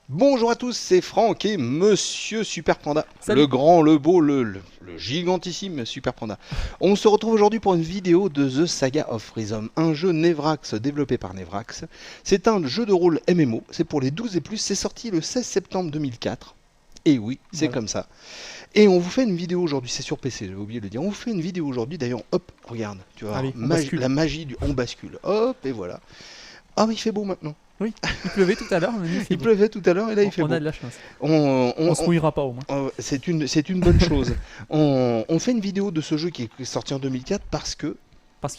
Bonjour à tous, c'est Franck et Monsieur Super Panda. Salut. Le grand, le beau, le gigantissime Super Panda. On se retrouve aujourd'hui pour une vidéo de The Saga of Rhythm, un jeu Nevrax développé par Nevrax. C'est un jeu de rôle MMO, c'est pour les 12 et plus, c'est sorti le 16 septembre 2004. Et oui, c'est comme ça. Et on vous fait une vidéo aujourd'hui, c'est sur PC, j'ai oublié de le dire. On vous fait une vidéo aujourd'hui, d'ailleurs, hop, regarde, tu vois, Allez, la magie du on bascule. Hop, et voilà. Ah, mais il fait beau maintenant. Oui, il pleuvait tout à l'heure, mais il pleuvait tout à l'heure et là il fait beau. On a de la chance. On se mouillera pas au moins. C'est une bonne chose. On fait une vidéo de ce jeu qui est sorti en 2004 parce qu'il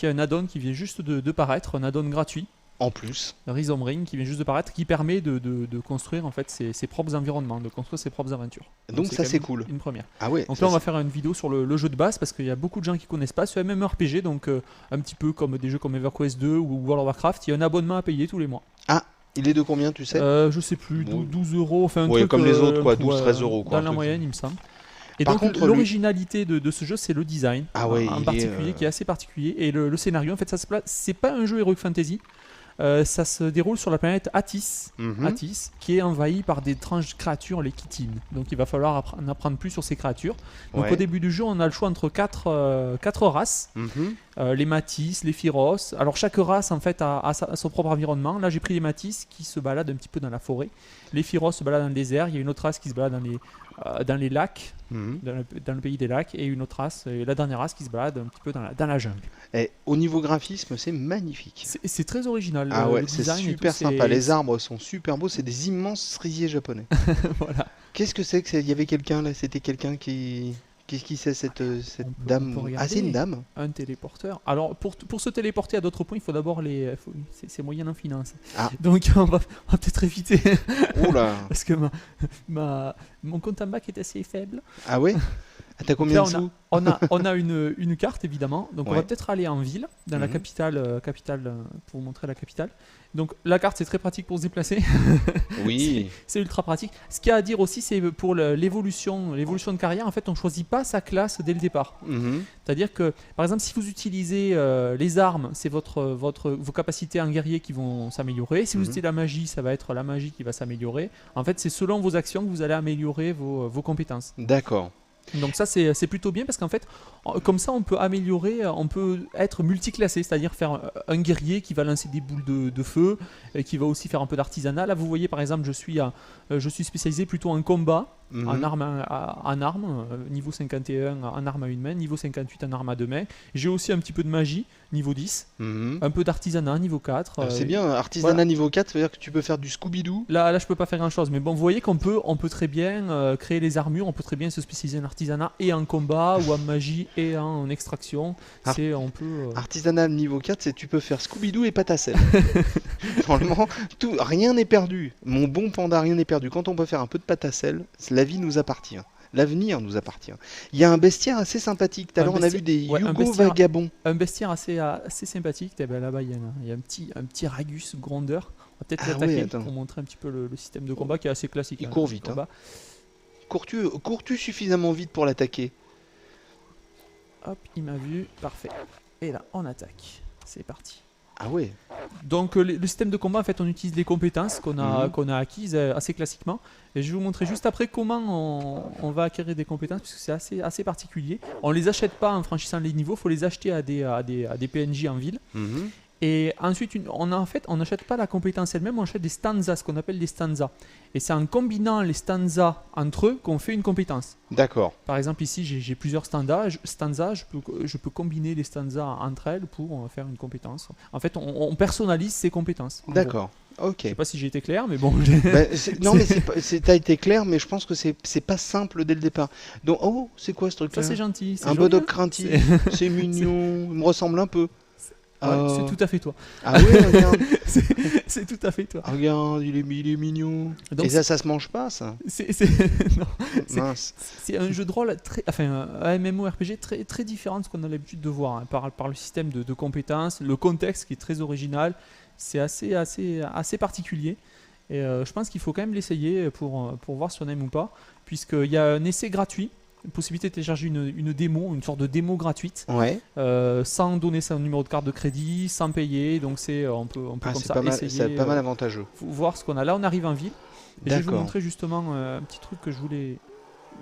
y a un add-on qui vient juste de paraître, un add-on gratuit. En plus. Rhythm Ring qui vient juste de paraître, qui permet de construire en fait ses propres environnements, de construire ses propres aventures. Donc ça c'est cool. Une première. Ah ouais. Donc là on va faire une vidéo sur le jeu de base parce qu'il y a beaucoup de gens qui connaissent pas ce MMORPG, donc un petit peu comme des jeux comme EverQuest 2 ou World of Warcraft, il y a un abonnement à payer tous les mois. Ah, il est de combien tu sais? Je sais plus, 12 €, enfin un truc comme les autres quoi, 12-13 € quoi. Dans la moyenne il me semble. Et Par donc contre, l'originalité de ce jeu c'est le design en particulier qui est assez particulier, et le scénario en fait c'est pas un jeu Heroic Fantasy. Ça se déroule sur la planète Attis, qui est envahie par des étranges créatures, les Kitines. Donc il va falloir en apprendre plus sur ces créatures. Donc au début du jeu, on a le choix entre quatre races. Les Matis, les Phyros. Alors chaque race en fait a son propre environnement. Là j'ai pris les Matis qui se baladent un petit peu dans la forêt. Les Phyros se baladent dans le désert. Il y a une autre race qui se balade dans les lacs, dans le pays des lacs, et une autre race, la dernière race qui se balade un petit peu dans la jungle. Et au niveau graphisme, c'est magnifique. C'est très original. Ah ouais, c'est super sympa. Les arbres sont super beaux. C'est des immenses cerisiers japonais. Voilà. Qu'est-ce que c'est que il y avait quelqu'un là? C'était quelqu'un qui... Qu'est-ce qui c'est cette dame? Ah, c'est une dame. Un téléporteur. Alors, pour se téléporter à d'autres points, il faut d'abord c'est moyen en finance. Ah. Donc, on va peut-être éviter. Oula. Parce que mon compte en banque est assez faible. Ah ouais? T'as combien de sous? On a une carte évidemment, donc on va peut-être aller en ville, dans la capitale, pour vous montrer la capitale. Donc la carte c'est très pratique pour se déplacer. Oui. C'est ultra pratique. Ce qu'il y a à dire aussi c'est pour l'évolution de carrière, en fait on choisit pas sa classe dès le départ. C'est-à-dire que par exemple si vous utilisez les armes, c'est vos capacités en guerrier qui vont s'améliorer. Si vous utilisez la magie, ça va être la magie qui va s'améliorer. En fait c'est selon vos actions que vous allez améliorer vos compétences. D'accord. Donc ça c'est plutôt bien parce qu'en fait comme ça on peut améliorer, on peut être multiclassé, c'est-à-dire faire un guerrier qui va lancer des boules de feu, qui va aussi faire un peu d'artisanat. Là vous voyez par exemple je suis spécialisé plutôt en combat, en armes, niveau 51 en arme à une main, niveau 58 en arme à deux mains. J'ai aussi un petit peu de magie, niveau 10, un peu d'artisanat, niveau 4. C'est bien, artisanat niveau 4, ça veut dire que tu peux faire du Scooby-Doo. Là je peux pas faire grand chose, mais bon vous voyez qu'on peut très bien créer les armures, on peut très bien se spécialiser en artisanat et en combat ou en magie et en extraction. Artisanat niveau 4, c'est tu peux faire Scooby-Doo et pâte à sel. Franchement, rien n'est perdu. Mon bon panda, rien n'est perdu. Quand on peut faire un peu de pâte à sel, la vie nous appartient. L'avenir nous appartient. Il y a un bestiaire assez sympathique. Tout à l'heure, on a vu des Yugo vagabonds. Un bestiaire assez sympathique. Là-bas, il y a un petit Ragus grandeur. On va peut-être l'attaquer pour montrer un petit peu le système de combat qui est assez classique. Il court vite. Cours-tu suffisamment vite pour l'attaquer? Hop, il m'a vu. Parfait. Et là, on attaque. C'est parti. Ah ouais. Donc le système de combat, en fait, on utilise les compétences qu'on a acquises assez classiquement. Et je vais vous montrer juste après comment on va acquérir des compétences, puisque c'est assez particulier. On les achète pas en franchissant les niveaux, il faut les acheter à des PNJ en ville. Et ensuite, on n'achète pas la compétence elle-même, on achète des stanzas, ce qu'on appelle des stanzas. Et c'est en combinant les stanzas entre eux qu'on fait une compétence. D'accord. Par exemple, ici, j'ai plusieurs stanzas, je peux combiner les stanzas entre elles pour faire une compétence. En fait, on personnalise ses compétences. D'accord. Ok. Je sais pas si j'ai été clair, mais bon. Non, mais t'as été clair, mais je pense que c'est pas simple dès le départ. Donc, c'est quoi ce truc-là? Ça, c'est gentil. Un Bodog craintif, c'est mignon, il me ressemble un peu. Ouais, c'est tout à fait toi. Ah oui, regarde. C'est tout à fait toi. Regarde, il est mignon. Donc, et ça se mange pas, ça? Mince. C'est un jeu de rôle, un MMORPG très, très différent de ce qu'on a l'habitude de voir, par le système de compétences, le contexte qui est très original. C'est assez particulier. Et je pense qu'il faut quand même l'essayer pour voir si on aime ou pas, puisqu'il y a un essai gratuit possibilité de télécharger une démo, une sorte de démo gratuite, sans donner son numéro de carte de crédit, sans payer. Donc on peut comme ça essayer. C'est pas mal avantageux. Voir ce qu'on a. Là, on arrive en ville. Et je vais vous montrer justement un petit truc que je voulais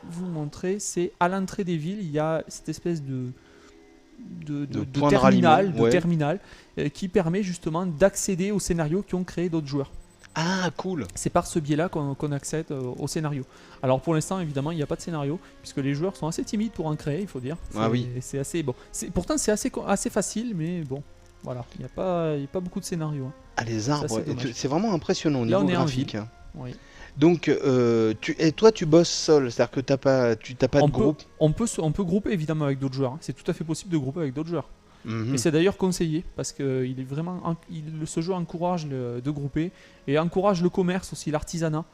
vous montrer. C'est à l'entrée des villes, il y a cette espèce de terminal qui permet justement d'accéder aux scénarios qui ont créé d'autres joueurs. Ah, cool. C'est par ce biais-là qu'on accède au scénario. Alors pour l'instant, évidemment, il n'y a pas de scénario, puisque les joueurs sont assez timides pour en créer, il faut dire. C'est assez bon. Pourtant, c'est assez facile, mais bon, voilà, il n'y a pas beaucoup de scénarios. Ah, les arbres, c'est vraiment impressionnant au niveau graphique. Oui. Donc, toi, tu bosses seul, c'est-à-dire que t'as pas de groupe. On peut grouper évidemment avec d'autres joueurs. C'est tout à fait possible de grouper avec d'autres joueurs. Et c'est d'ailleurs conseillé parce que ce jeu encourage de grouper et encourage le commerce aussi, l'artisanat.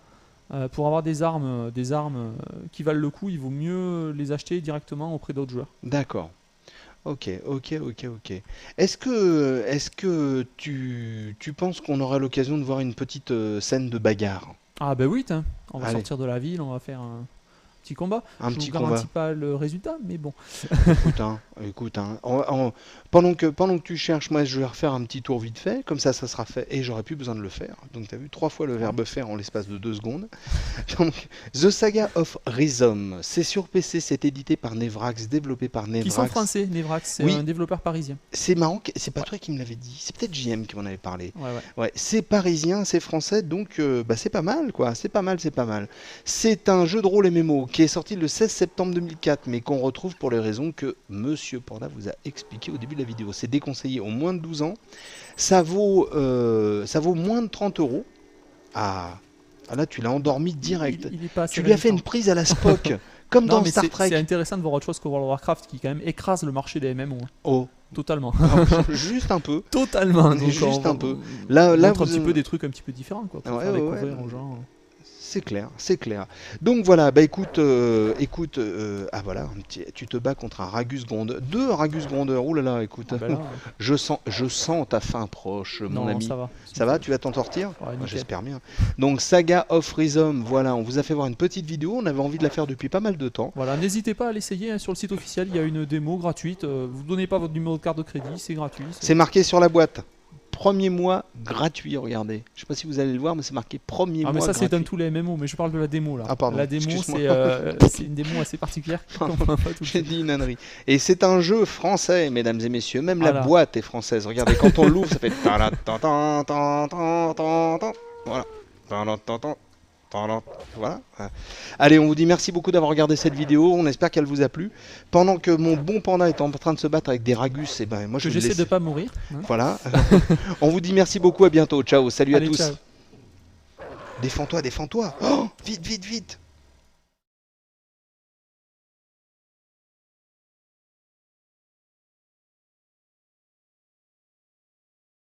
Pour avoir des armes qui valent le coup, il vaut mieux les acheter directement auprès d'autres joueurs. D'accord. Ok. Est-ce que tu penses qu'on aura l'occasion de voir une petite scène de bagarre? Ah bah oui, on va sortir de la ville, on va faire un petit combat. Je ne vous garantis pas le résultat, mais bon. Écoute, pendant que tu cherches, moi je vais refaire un petit tour vite fait, comme ça sera fait, et j'aurais plus besoin de le faire. Donc tu as vu 3 fois le verbe faire en l'espace de 2 secondes. Donc, The Saga of Rhizome, c'est sur PC, c'est édité par Nevrax, développé par Nevrax. Qui sont français, Nevrax, c'est un développeur parisien. C'est marrant, c'est pas toi qui me l'avais dit, c'est peut-être JM qui m'en avait parlé. Ouais, c'est parisien, c'est français, donc c'est pas mal quoi, c'est pas mal. C'est un jeu de rôle MMO qui est sorti le 16 septembre 2004, mais qu'on retrouve pour les raisons que Monsieur Panda vous a expliqué au début de la vidéo. C'est déconseillé aux moins de 12 ans. Ça vaut moins de 30 €. Ah là, tu l'as endormi direct. Tu lui as fait une prise à la Spock, comme dans Star Trek. C'est intéressant de voir autre chose que World of Warcraft, qui quand même écrase le marché des MMO. Oh. Totalement. Juste un peu. Totalement. Donc juste un peu. Là, un petit peu des trucs un petit peu différents, quoi, pour faire découvrir aux gens. C'est clair. Donc voilà, écoute, voilà, tu te bats contre un Ragus Grondeur, 2 Ragus Grondeur. Ouh là là, écoute, je sens ta fin proche, mon ami. Ça va, tu vas t'en sortir? J'espère bien. Donc Saga of Rhizome, voilà, on vous a fait voir une petite vidéo, on avait envie de la faire depuis pas mal de temps. Voilà, n'hésitez pas à l'essayer sur le site officiel, il y a une démo gratuite, vous donnez pas votre numéro de carte de crédit, c'est gratuit. C'est marqué sur la boîte. Premier mois gratuit, regardez. Je sais pas si vous allez le voir, mais c'est marqué premier mois. Mais ça, gratuit. C'est dans tous les MMO, mais je parle de la démo là. Ah, pardon. La démo, c'est une démo assez particulière. J'ai dit une ânnerie. Et c'est un jeu français, mesdames et messieurs. Même la boîte est française. Regardez, quand on l'ouvre, ça fait. Voilà. Voilà. Allez, on vous dit merci beaucoup d'avoir regardé cette vidéo. On espère qu'elle vous a plu. Pendant que mon bon panda est en train de se battre avec des ragus, et moi j'essaie de pas mourir. Voilà. On vous dit merci beaucoup. À bientôt. Ciao. Salut à tous. Ciao. Défends-toi. Oh, vite.